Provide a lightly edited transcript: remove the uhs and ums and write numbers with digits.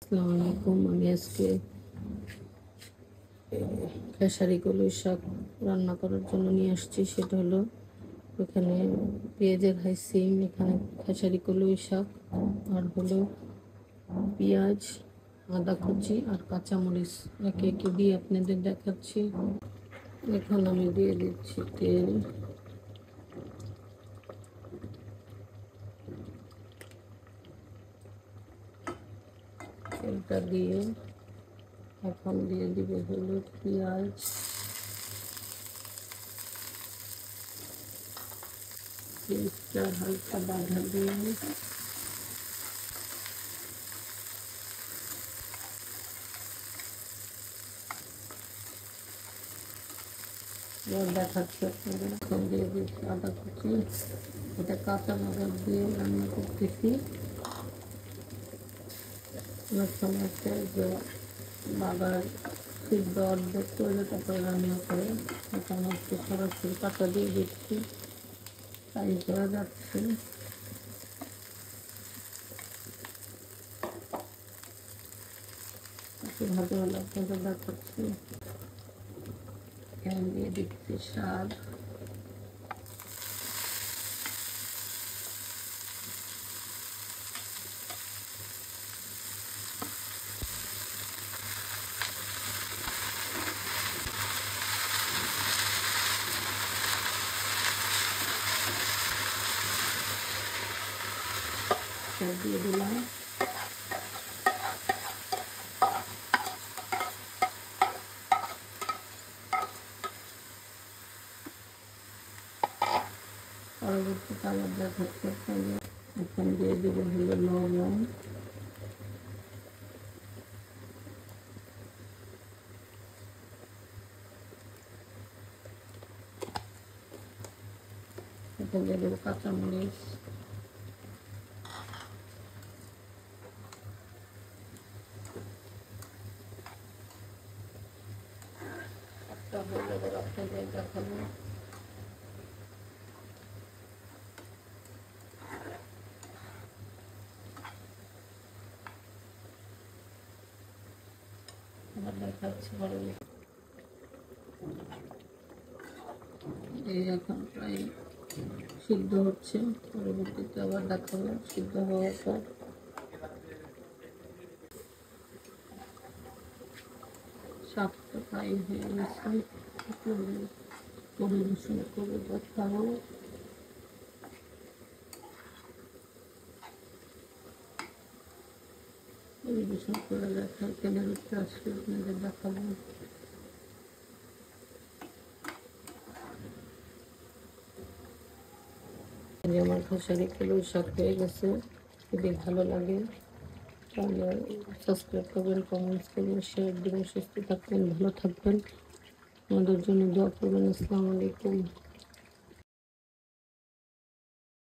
আসসালামু আলাইকুম। আমি আজকে খেসারি কলই শাক রান্না করার জন্য নিয়ে আসছি। সেটা হলো এখানে পেঁয়াজের হাই সিম, এখানে খেসারি কলই শাক, আর হলো পেঁয়াজ, আদা কুচি আর কাঁচামরিচ একে একে দিয়ে আপনাদের দেখাচ্ছি। এখন আমি দিয়ে দিচ্ছি তেল। তেলটা দিয়ে এখন দিয়ে দিব হলো পেঁয়াজ, পেঁয়াজটা হালকা বাঁধা দিয়ে দেখাচ্ছি আপনাদের। এখন দিয়ে দিচ্ছি আদা কুচি, এটা কাঁচা মশলা দিয়ে রান্না করতেছি। অনেক সময় যে বাগার সিদ্ধ অর্ধেক করে তারপরে রান্না করে, এখন হচ্ছে সরাসরি কাঁচা দিয়ে দিচ্ছি, তাই করা যাচ্ছে। ভালো ভালো আপনাদের দেখাচ্ছি। এখন দিয়ে দিচ্ছি শাক, দিয়ে দিলাম। পরবর্তীতে আবার দেখাচ্ছি আপনাদের। এখন দিয়ে দিব হলো লবণ, এখন দিয়ে দেবো কাঁচামরিচ, আপনাদের দেখাবো। দেখাচ্ছি এই এখন প্রায় সিদ্ধ হচ্ছে, পরবর্তীতে আবার দেখাবো সিদ্ধ হওয়ার পর। শাকটা প্রায় হয়ে গেছে, পরিবেশন করে দেখাবো। পরিবেশন করে দেখা তেলের উপরে আসলে আপনাদের দেখাবো। আমার খেসারি কলই শাক হয়ে গেছে। যদি ভালো লাগে তাহলে সাবস্ক্রাইব করবেন, কমেন্টস করবেন, শেয়ার দিবেন। সুস্থ থাকবেন, ভালো থাকবেন, আমাদের জন্য দোয়া করবেন। আসসালামু আলাইকুম।